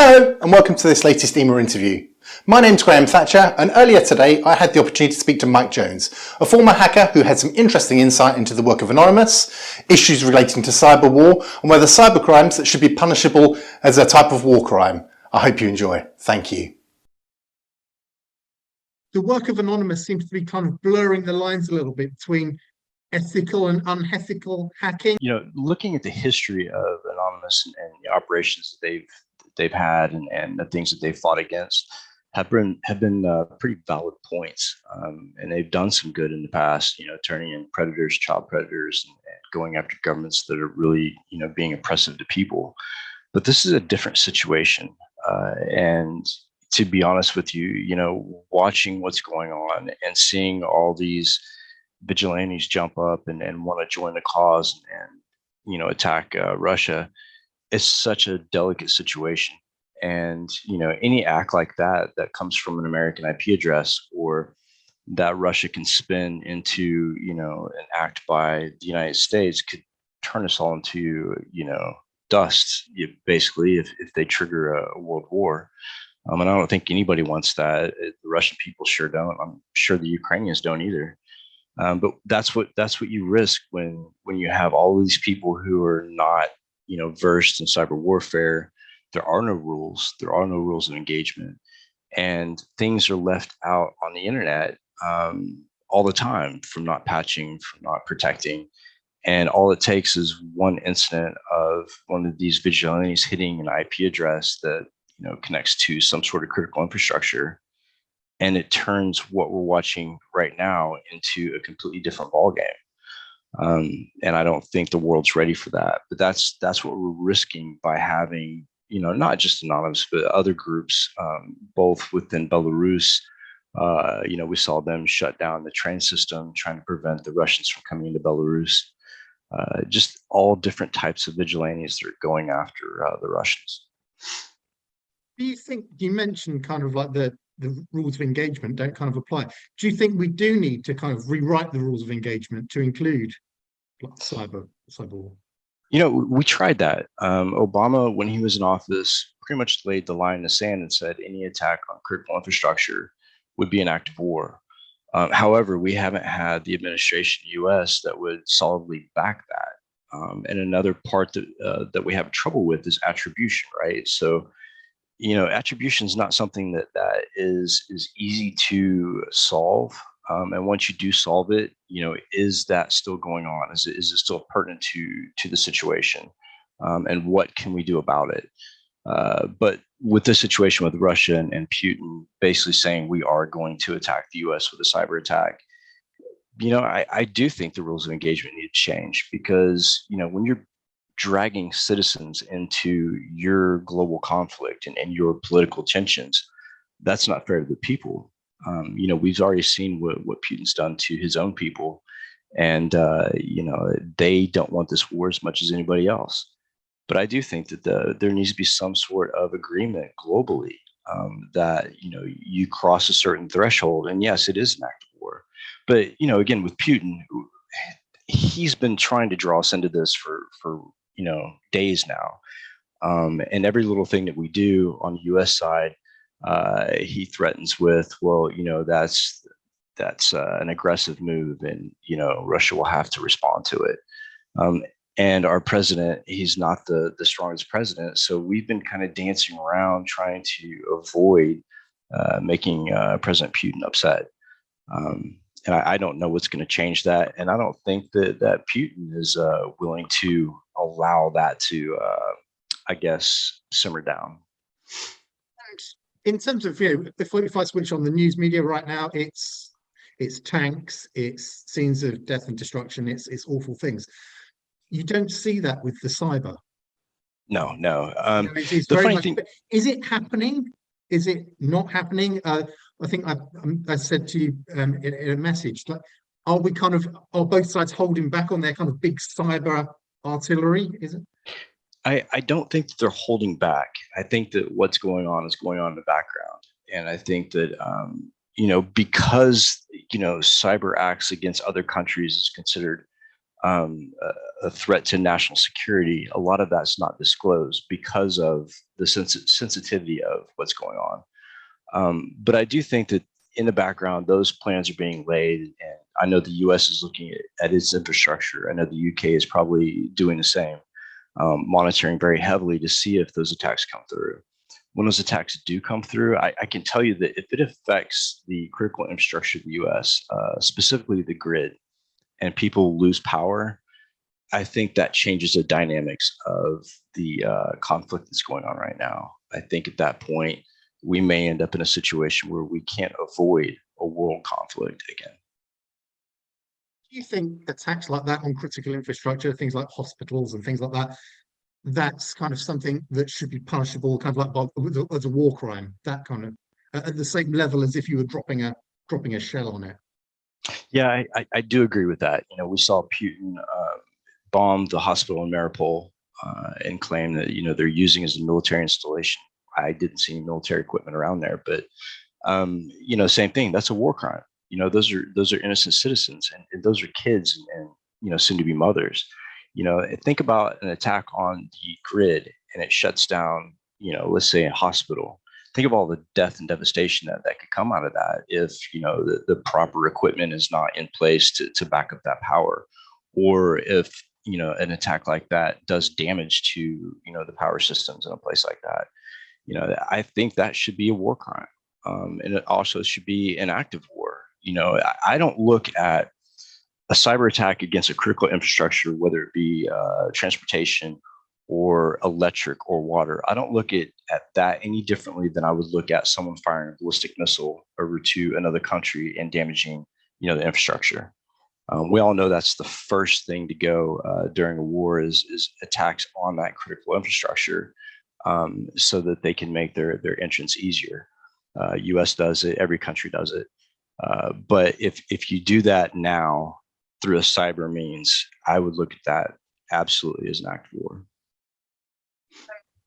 Hello and welcome to this latest EEMA interview. My name's Graham Thatcher, and earlier today I had the opportunity to speak to Mike Jones, a former hacker who had some interesting insight into the work of Anonymous, issues relating to cyber war, and whether cyber crimes that should be punishable as a type of war crime. I hope you enjoy. Thank you. The work of Anonymous seems to be kind of blurring the lines a little bit between ethical and unethical hacking. Looking at the history of Anonymous and the operations that they've had and the things that they've fought against have been pretty valid points, and they've done some good in the past. Turning in predators, child predators, and going after governments that are really being oppressive to people. But this is a different situation, and to be honest with you, watching what's going on and seeing all these vigilantes jump up and want to join the cause and attack Russia, it's such a delicate situation. And any act like that comes from an American IP address, or that Russia can spin into an act by the United States, could turn us all into dust, basically, if they trigger a world war. And I don't think anybody wants that. The Russian people sure don't. I'm sure the Ukrainians don't either. But that's what you risk when you have all of these people who are not versed in cyber warfare. There are no rules. There are no rules of engagement, and things are left out on the internet all the time, from not patching, from not protecting. And all it takes is one incident of one of these vigilantes hitting an IP address that connects to some sort of critical infrastructure, and it turns what we're watching right now into a completely different ballgame. And I don't think the world's ready for that. But that's what we're risking by having, not just Anonymous, but other groups, both within Belarus. We saw them shut down the train system, trying to prevent the Russians from coming into Belarus. Just all different types of vigilantes that are going after the Russians. Do you think, you mentioned kind of like the rules of engagement don't kind of apply. Do you think we do need to kind of rewrite the rules of engagement to include cyber war? We tried that. Obama, when he was in office, pretty much laid the line in the sand and said any attack on critical infrastructure would be an act of war. However, we haven't had the administration in the U.S. that would solidly back that. And another part that we have trouble with is attribution, right? So, attribution is not something that is easy to solve. And once you do solve it, is that still going on? Is it still pertinent to the situation? And what can we do about it? But with this situation with Russia and Putin basically saying we are going to attack the U.S. with a cyber attack, I do think the rules of engagement need to change, because, when you're dragging citizens into your global conflict and your political tensions, that's not fair to the people. We've already seen what Putin's done to his own people, and they don't want this war as much as anybody else. But I do think that there needs to be some sort of agreement globally that you cross a certain threshold, and yes, it is an act of war. But again, with Putin, he's been trying to draw us into this for days now, and every little thing that we do on the U.S. side, he threatens with, well, that's an aggressive move, and Russia will have to respond to it. And our president, he's not the strongest president, so we've been kind of dancing around trying to avoid making President Putin upset. And I don't know what's going to change that, and I don't think that Putin is willing to allow that to, simmer down. In terms of, if I switch on the news media right now, it's tanks, it's scenes of death and destruction, it's awful things. You don't see that with the cyber. No. It's the very funny much, thing, is it happening? Is it not happening? I think I said to you in a message, like, are both sides holding back on their kind of big cyber artillery? Is it? I don't think that they're holding back. I think that what's going on is going on in the background. And I think that, because, cyber acts against other countries is considered a threat to national security, a lot of that's not disclosed because of the sensitivity of what's going on. But I do think that in the background, those plans are being laid, and I know the U.S. is looking at its infrastructure. I know the U.K. is probably doing the same, monitoring very heavily to see if those attacks come through. When those attacks do come through, I can tell you that if it affects the critical infrastructure of the U.S., specifically the grid, and people lose power, I think that changes the dynamics of the conflict that's going on right now. I think at that point, we may end up in a situation where we can't avoid a world conflict again. Do you think attacks like that on critical infrastructure, things like hospitals and things like that, that's kind of something that should be punishable, kind of like as a war crime, that kind of at the same level as if you were dropping a shell on it? Yeah, I do agree with that. You know, we saw Putin bomb the hospital in Mariupol and claim that, you know, they're using as a military installation. I didn't see any military equipment around there, but you know, same thing. That's a war crime. You know, those are innocent citizens, and those are kids and you know, soon to be mothers. You know, think about an attack on the grid and it shuts down, you know, let's say a hospital. Think of all the death and devastation that could come out of that if, you know, the proper equipment is not in place to back up that power, or if, you know, an attack like that does damage to, you know, the power systems in a place like that. You know, I think that should be a war crime, and it also should be an active war. You know, I don't look at a cyber attack against a critical infrastructure, whether it be transportation or electric or water. I don't look at that any differently than I would look at someone firing a ballistic missile over to another country and damaging, you know, the infrastructure. We all know that's the first thing to go during a war is attacks on that critical infrastructure, so that they can make their entrance easier. U.S. does it, every country does it. But if you do that now through a cyber means, I would look at that absolutely as an act of war.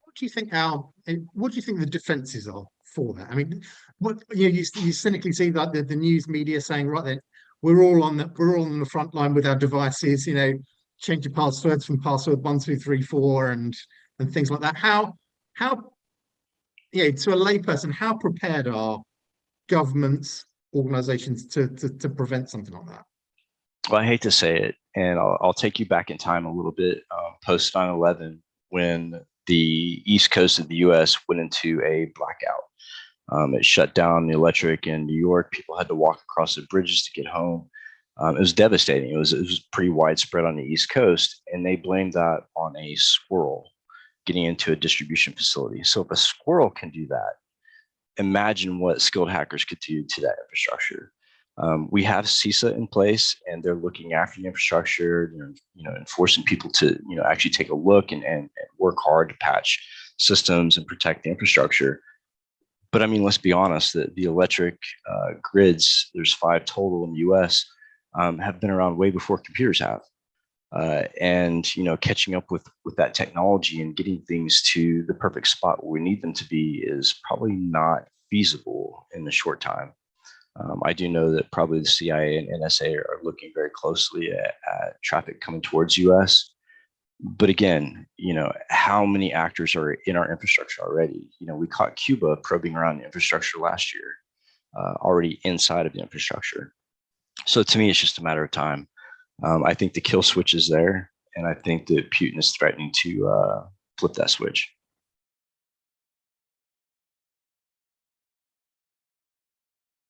What do you think what do you think the defenses are for that? I mean, what you cynically see that the news media saying, right then, we're all on the front line with our devices, you know, changing passwords from password 1234 and things like that. How you know, to a layperson, how prepared are governments, organizations to prevent something like that? Well, I hate to say it, and I'll take you back in time a little bit, post 9/11, when the East Coast of the U.S. went into a blackout. It shut down the electric in New York. People had to walk across the bridges to get home. It was devastating. It was pretty widespread on the East Coast, and they blamed that on a squirrel getting into a distribution facility. So if a squirrel can do that, imagine what skilled hackers could do to that infrastructure. We have CISA in place, and they're looking after the infrastructure, you know, enforcing people to, you know, actually take a look and work hard to patch systems and protect the infrastructure. But I mean, let's be honest, the electric grids, there's 5 total in the US, have been around way before computers have. And, you know, catching up with that technology and getting things to the perfect spot where we need them to be is probably not feasible in the short time. I do know that probably the CIA and NSA are looking very closely at traffic coming towards US. But again, you know, how many actors are in our infrastructure already? You know, we caught Cuba probing around the infrastructure last year, already inside of the infrastructure. So to me, it's just a matter of time. I think the kill switch is there, and I think that Putin is threatening to flip that switch.